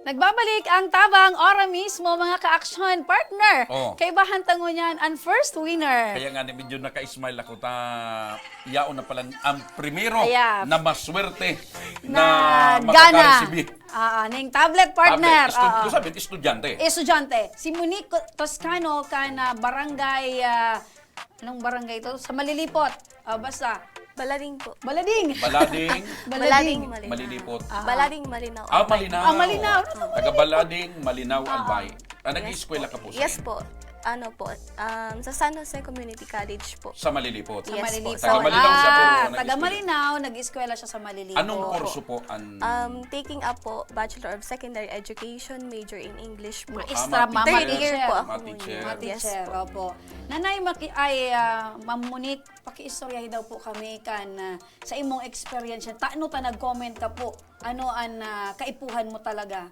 Nagbabalik ang tabang ora mismo mga ka-action partner. Oh. Kay bahantango niyan ang first winner. Kaya nga medyo naka-smile ako yaon na pala ang primero Ayan. na maswerte Na gana. makakaresibi. Ning tablet partner. Tablet. Sabi, estudyante. Estudyante. Si Monique Toscano kana barangay, anong barangay ito? Sa Malilipot. Basta. Balading po. Balading. Balading, Balading, Malinaw. Malilipot. Balading, Malinaw. Malinaw. Malinaw. Taga Balading, Malinaw, Albay. Nag-eskwela ka po sa Yes po. Ano po, sa San Jose Community College po. Sa Malilipot. Yes po. Malilipot. Taga Malinaw siya, pero taga nag-eskwela. Malinaw, nag-eskwela siya sa Malilipot. Anong kurso po Taking up po Bachelor of Secondary Education, major in English po. Maestra, Mama Third teacher. year po ako Mama teacher. ngayon. Yes Teacher, po. opo. Nanay, Ma'am Monique, pakiistoryahin daw po kami sa imong experience. Taano ta nag-comment ka po? Ano ang kaipuhan mo talaga?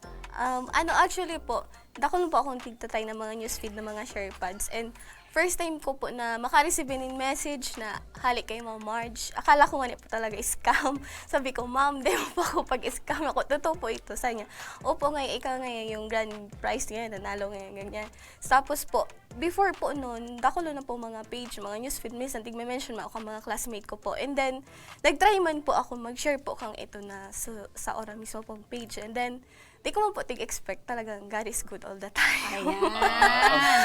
Actually po, dako po akong tigtatay ng mga newsfeed ng mga sharepads. And first time ko po na makareceive ng message na halik kay Ma'am Marge. Akala ko nga po talaga scam. Sabi ko, Ma'am, di mo pa ako pag-scam ako. Totoo po ito. Sabi niya, opo nga, ikaw nga yung grand prize niya, nanalo nga ganyan. Tapos po, before po noon, dakulo na po mga page, mga newsfeed, minsan tigme-mention ako mga classmate ko po. And then, nag-try man po ako mag-share po kang ito na sa ora mismo pong page. And then, di ko man po tig-expect talagang God is good all the time.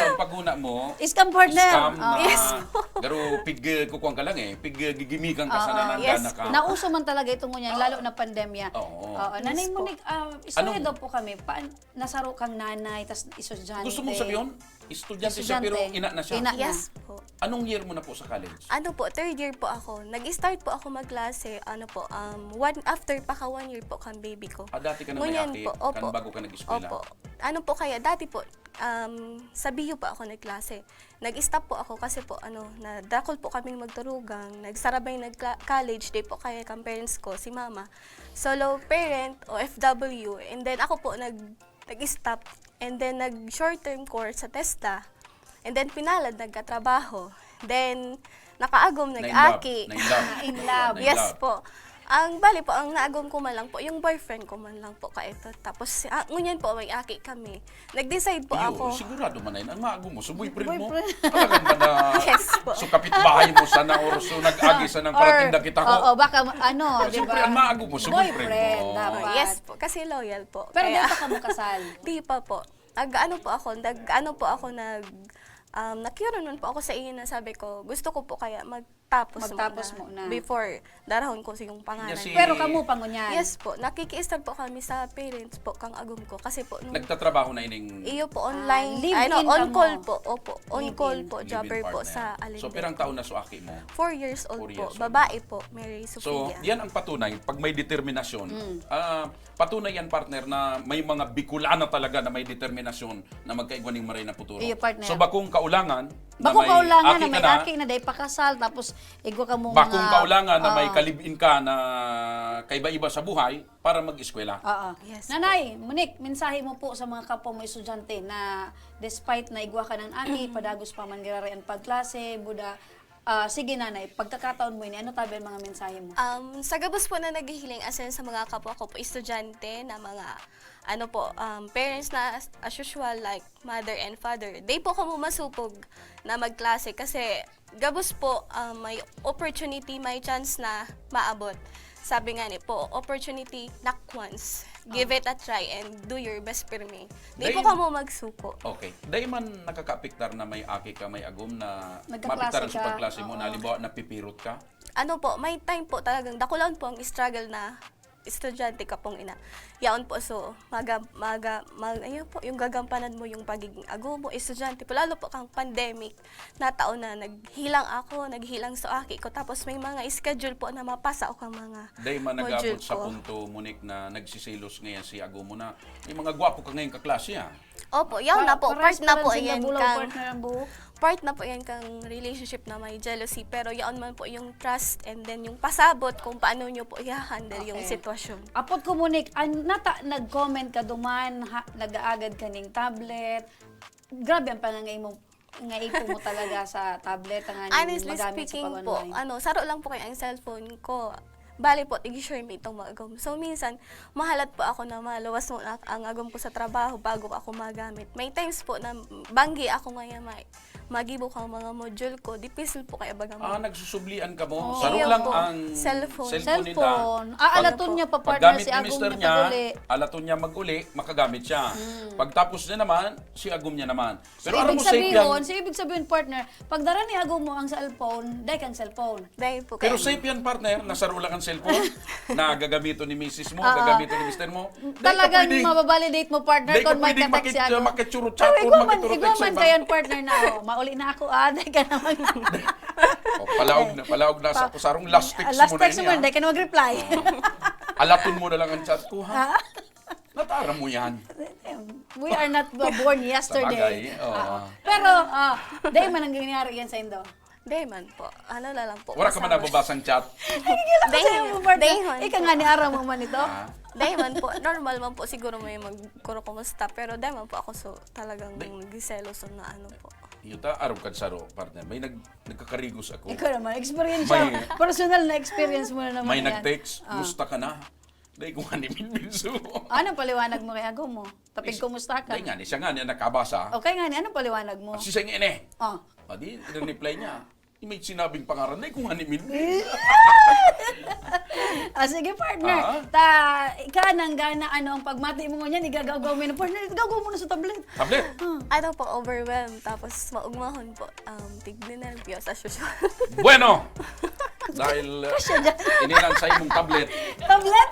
Sa paguna mo, Scam partner. scam na, Yes. pero kukuha ka lang pig gigimikan ka sa nananda Yes. na ka. Nauso man talaga itong ngunyan, lalo na pandemya. Oo. Nanay Yes po. Monique, istorya Anong- daw po kami. Nasaro kang nanay, tas estudyante. Gusto mong sabihin, estudyante siya pero ina na siya. Ina. Yes po. Anong year mo na po sa college? Ano po, third year po ako. Nag-start po ako magklase, after pa ka 1 year po kang baby ko. Dati ka na may Ngunyan aki, po, opo. kan bago ka nag-eskwela. Opo. Ano po kaya, dati po, sa BU po ako nagklase. Nag-stop po ako kasi po, nadakol po kaming magturugang, nagsarabay nag-college, day po kaya kang parents ko, si mama. Solo parent, OFW, and then ako po nag-stop, and then nag-short-term course sa TESDA, and then pinalad, nagkatrabaho. Then, nakaagom, nag-aki. In love. Yes po. Ang bali po, ang naagom ko man lang po, yung boyfriend ko man lang po kaito. Tapos, ngunyan po, may aki kami. Nag-decide po ako. Sigurado man na yun. Ang maago mo, so boyfriend mo. Boyfriend. Talagang ba na, Yes po. so kapitbahay mo sana or so nag-agi sa nang paratinda kita ko. Oo, baka di Siyempre, ba? ang maago mo, so boyfriend mo. dapat. Yes po, kasi loyal po. Pero di Kaya- pa ka mo kasal. Di pa po. Nakiroon man po ako sa iyo na sabi ko, gusto ko po kaya magtapos muna. before darahon ko yung pangalan. Yes, Pero kamo pa ngunyan. Yes po, nakiki-start po kami sa parents po kang agum ko kasi po nung Nagtatrabaho na ining iyo po online, live-in on ka call mo. po. Opo, on Live-in. call po, live-in jobber po partner. sa Alindel. So, pirang taon na so aki mo. 4 years old 4 po. years old. Babae po, Mary So, Sofia. yan ang patunay. Pag may determinasyon, patunay yan, partner, na may mga Bicolana talaga na may determinasyon na magkaigwan ng maray na puturo. Iyo, partner. So, bakong kaulangan, Bako kaulangan na may ka aki na day pakasal tapos igwa ka mo bakong kaulangan na may kalibin ka na kaiba-iba sa buhay para mag-eskwela. Oo. Yes Nanay, Monique, mensahe mo po sa mga kapwa mo estudyante na despite na igwa ka ng aki, padagos pa man girari ang pagklase, buda, sige nanay, pagkakataon mo ini, ano tabi ang mga mensahe mo? Sa gabos po na naghihiling asin sa mga kapwa ko po, estudyante na mga parents na as usual like mother and father. They po kamo masupog na magklase kasi gabos po may opportunity, may chance na maabot. Sabi nga ni po, opportunity knock once. Give it a try and do your best for me. Di po Dahil- kamo magsuko. Okay. Dahil man nakaka-apektar na may aki ka, may agum na Nagkaklase mapiktaran sa ka. pagklase mo, Oo. na halimbawa napipirot ka. Ano po, may time po talagang dakulan po ang struggle na estudyante ka pong ina. Yaon po, so, ayun po, yung gagampanan mo yung pagiging ago mo, estudyante po, lalo po kang pandemic, na taon na naghilang sa aki ko, tapos may mga schedule po na mapasa o kang mga Dahil man module nag-abot sa ko. punto, Monique, na nagsisilos ngayon si agum mo na, yung mga gwapo ka ngayon kaklase, ha? Opo, yaon na po, part na po yan kang, partner ang buhok. part na po yan kang relationship na may jealousy, pero yaon man po yung trust and then yung pasabot kung paano nyo po i-handle yung Okay. sitwasyon. Apod ko Monique, nag-comment ka duman, nag-aagad ka ning tablet. Grabe ang pangangay mo. Ngaipo mo talaga sa tablet ang Honestly magamit speaking sa po, pag-online. saro lang po kayo ang cellphone ko. bali po, tig-share me itong mga agom. So, minsan, mahalat po ako na malawas mo ang agom ko sa trabaho bago ako magamit. May times po na banggi ako ngayon, magibo kang mga module ko, dipisil po kaya baga mo. Nagsusublian ka mo. Oo. Saro Iya lang po. ang Cellphone. Cellphone. nila. Alaton niya pa partner Paggamit si ni Agum mister niya niya, paguli. alaton niya mag-uli, makagamit siya. Pagtapos niya naman, si Agum niya naman. Pero So, aram mo safe yan. ibig sabihin partner, pag dara ni Agum mo ang cellphone, dahil kang cellphone. Dahil po Pero kaya. safe yan, partner. Nasaro lang ang cellphone na gagamito ni misis mo, gagamito ni mister mo. Talagang mababalidate mo partner Dahil ka kung may pwedeng katext si Agum. makitsuro-chat Pero or ikaw man makitsuro-text sa iba. kayan partner na, mauli na ako, dahil ka naman. Palaog na sa kusarong last text Last mo na text ini. mo, ha? dahil ka na mag-reply. Alaton mo na lang ang chat ko, ha? Natara mo yan. We are not born yesterday. Sabagay, oo. Pero, dahil man ang nangyayari yan sa Indo. Dahil man po. Ano na lang po. Wala ka man nababasang chat. Higil ako sa'yo mo partner. Dahil Ika nga ni araw mo man ito. Dahil man po, normal man po siguro may magkuro kumusta, pero dahil man po ako so talagang nagsiselos na ano po. Yuta, araw ka saro, partner. May nagkakarigos ako. Ikaw naman, experience May- siya. Personal na experience mo na naman May yan. nag-text, musta ka na? Dahil kung ano minso. Anong paliwanag mo kay Agum mo? Tapig kumusta ka? Dahil nga, siya nga niya nakabasa. Okay nga ni, anong paliwanag mo? Si Seng Ine. Oh. Di, reply niya. May sinabing pangaran, dahil kung ano minso. Sige partner, ika nang gana ano ang pagmati mo niyan, igagagaw mo na partner, igagaw mo na sa tablet. Tablet. Ano po, overwhelmed, tapos maugmahon po, tigninervyos as usual. Bueno! Dahil inilan sa imong tablet. Tablet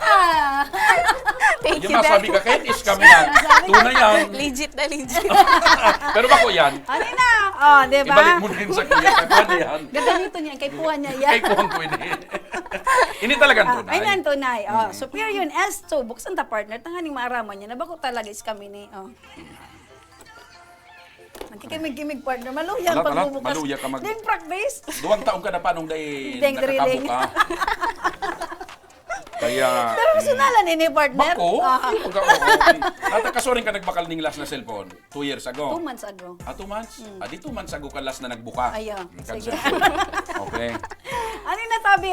Thank Yung you, nasabi Dad. ka, kahit scam yan. Tunay yan. Legit na legit. Pero bako yan, Ano na? Oh, di ba? ibalik mo din sa kuya. Pwede yan. Gaganito niya, kay puwan niya yan. Kay kuwang ko ini. Ini talagang tunay. Ay, nan tunay. Oh, superior yun. S2, buksan ta partner, tanganing maaraman niya. Nabako talaga is kami ni. Oh. Nagkikimig-kimig partner. Maluya ang Alat, alat, pagbubukas. maluya ka mag- Ding practice. 2 taong ka na pa nung day Deng nakakabo drilling. ka. Kaya, Pero personalan ini partner. bako, Ah, natakasurin ka nagbakal ning last na cellphone 2 years 2 ago. months ago. 2 months? Di 2 months ago ka last na nagbuka. Ayaw. Kang Sige. cellphone. Okay. Ano na tabi,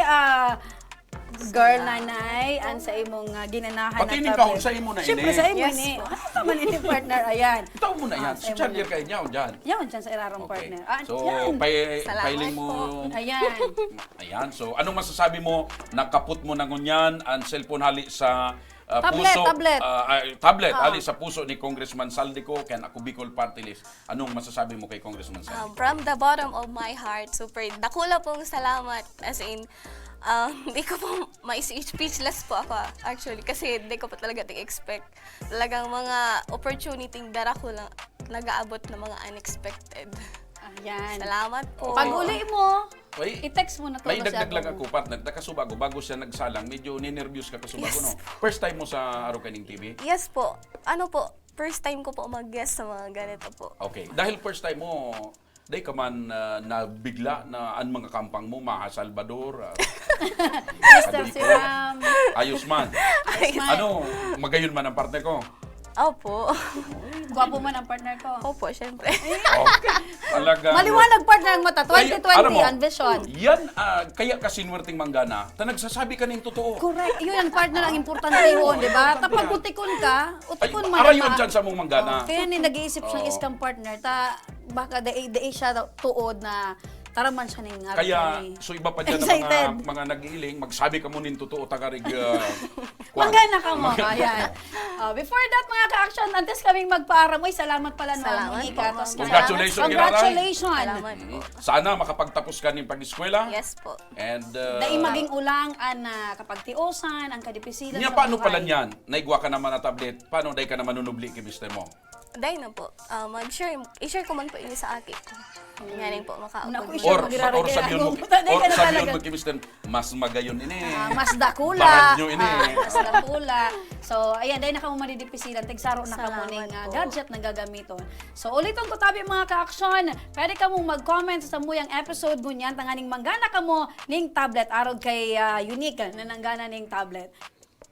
girl nanay, an sa imong ginanahan Pati na ning kahon sa imo na ini. Siyempre sa imo Yes ni. po. Ano naman ini partner? Ayan. Itaw mo na yan. sa Si imo charger na. kayo niya o dyan. Yan dyan sa irarong Okay. partner. So, Yan. Salamat pailing mo. Ayan. Ayan. So, anong masasabi mo? Nakaput mo na ngunyan ang cellphone hali sa Tablet, puso. tablet. Tablet. Hali sa puso ni Congressman Saldico, kaya ako Bicol Party List. Anong masasabi mo kay Congressman Saldico? From the bottom of my heart, super dakula pong salamat. As in, di ko po speechless po ako actually kasi di ko pa talaga expect. Talagang mga opportunity dara ko lang nag-aabot ng mga unexpected. Ayan. Salamat po. Pag uli mo, May- i-text mo na to May ba si dagdag lang Agum? ako, partner. Nakasubago, bago siya nagsalang, medyo ninervyos ka kasubago, Yes. no? First time mo sa Araw Kaning TV? Yes po. Ano po, first time ko po mag-guest sa mga ganito po. Okay. Dahil first time mo, dahil ka man nabigla na ang mga kampang mo, mga Salvador, Mr. Bicol, Siram. ayos man. Ano, magayon man ang partner ko? Opo. Gwapo man ang partner ko. Opo, syempre. Okay. Talaga. Maliwanag partner ang mata. 2020 ang vision. Yan, kaya ka sinwerteng manggana, ta nagsasabi ka ng totoo. Correct. Yun ang partner ang importante yun, di ba? Tapag utikon ka, Ay, utikon man arayon ang dyan sa mong manggana. Kaya ni nag-iisip siyang iskang partner, baka dai siya tuod na taraman siya ning Kaya, so iba pa dyan Excited. ang mga nag-iiling, magsabi ka mo nin totoo, tagarig. Manggana ka mo. Ayan. Before that, mga ka-action, antes kaming magpaaram. Uy, salamat pala no. Salamat Hingi po, ka. ma'am. Tapos Congratulations, Congratulations. Salamat po. Sana makapagtapos ka ng pag-eskwela. Yes po. And, Dai maging ulang na kapag tiusan, ang kadipisilan niya, sa paano buhay. pala niyan? Naigwa ka naman na tablet, paano dahil ka naman nunubli kay mister mo? Dahil na po, i-share ko man po ini sa akin. Nga rin po, Naku, makaupag. i-share Or magiraragay sabi mo, ako. Dahil ka na sabi talaga. mo kay mister, mas magayon ini. Mas dakula. Bahad nyo ini. Mas dakula. So, ayan, dahil na ka mo madidipisilan, tagsaro na ka mo Salamat ning po. gadget na gagamiton. So, ulitin ko tabi mga ka-action, pwede ka mong mag-comment sa samuyang episode mo niyan, tanganing manggana ka mo ning tablet, arog kay Unique na nanggana ning tablet.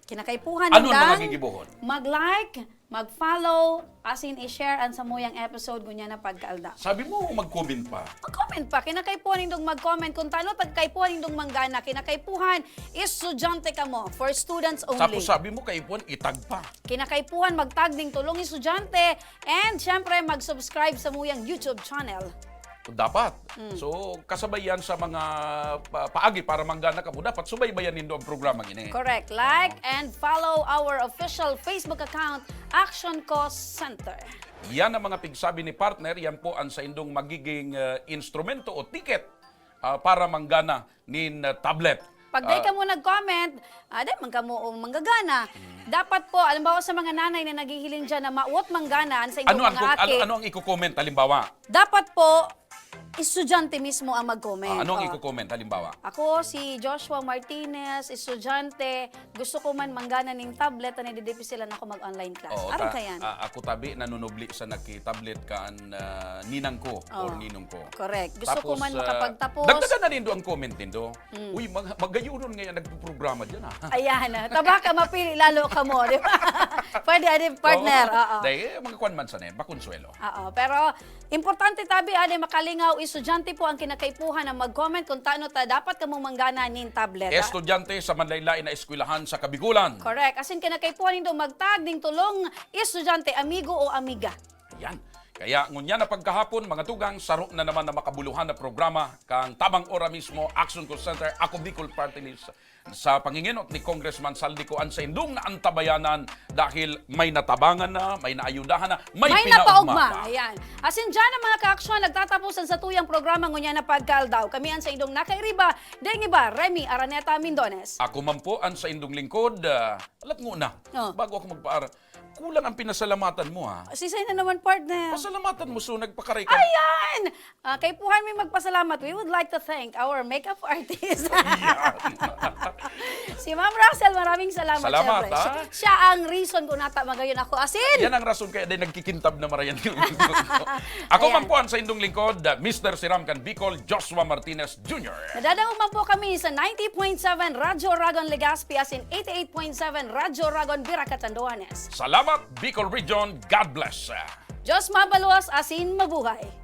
Kinakaipuhan Ano ang mga lang, gigibuhon? mag-like, mag-follow, asin i-share ang samuyang episode gunya na pagkalda. Sabi mo, mag-comment pa. Mag-comment pa, kinakaipuhan nindong mag-comment kung tano tagkaipuhan nindong manggana, kinakaipuhan estudyante ka mo, for students only. Tapos sabi mo, kaipuan, itag pa. Kinakaipuhan magtag ding tulong estudyante and syempre mag-subscribe sa muyang YouTube channel. Dapat. So, kasabay yan sa mga paagi para manggana ka mo. Dapat subaybayan nindo ang programang ini. Correct. Like and follow our official Facebook account, Action Cause Center. Yan ang mga pigsabi ni partner. Yan po ang sa indong magiging instrumento o ticket para manggana nin tablet. Pag di ka mo nag-comment, di man ka mo manggagana. Dapat po, alimbawa sa mga nanay na naghihiling dyan na mauot manggana sa inyong mga aki, Ano ang i-comment halimbawa? dapat po, estudyante mismo ang mag-comment. Ano ang Oh. i-comment halimbawa? Ako, si Joshua Martinez, estudyante, gusto ko man manggana ng tablet, na nadidipi sila na ako mag-online class. Aron ka yan. Ako tabi, nanunubli sa naki-tablet ka ninang ko or ninong ko. Correct. Gusto ko man Tapos, makapagtapos. Dagdagan na nindo ang comment nindo. Uy, magayunon ngayon nagpo-programa dyan Ayan, taba ka mapili, lalo ka mo, di ba? Pwede, partner. Oo. Dahil mga kwan man sa bakonsuelo. Oo, pero importante tabi, makalingaw, estudyante po ang kinakaipuhan na mag-comment kung taano ta dapat ka mong manggana nin tablet. Estudyante sa manlaylay na eskwelahan sa Kabigulan. Correct. Asin kinakaipuhan nindo magtag ding tulong estudyante, amigo o amiga. Yan. Kaya ngunya na pagkahapon, mga tugang, saro na naman na makabuluhan na programa kang tamang ora mismo, Action Call Center, ako Bicol Party List, sa panginginot ni Congressman Saldico ang sa indong na antabayanan dahil may natabangan na, may naayudahan na, may pinaugma pa. Ayan. Asin dyan ang mga ka-aksyon, nagtatapusan sa tuyang programa ngunya na pagkaldaw. Kami ang sa indong nakairiba, dahil iba, Remy Araneta Mindones. Ako man po ang sa indong lingkod, alat nguna, bago ako magpaara, kulang ang pinasalamatan mo Sisay na naman, partner. Pasalamatan mo so nagpakaray ka. Ayan! Kay Puhan may magpasalamat. We would like to thank our makeup artist. Si Ma'am Russell, maraming salamat. Salamat, syempre. Siya ang reason kung nata magayon ako. Asin! Yan ang rason kaya din nagkikintab na marayan yung lingkod ko. Ako man po ang sa indong lingkod, Mr. Siramkan Bicol, Joshua Martinez Jr. Nadadangog man po kami sa 90.7 Radyo Ragon Legazpi, asin 88.7 Radyo Ragon Biracat, Andoanes. Salamat, Bicol Region. God bless. Diyos mabaluwas, asin mabuhay.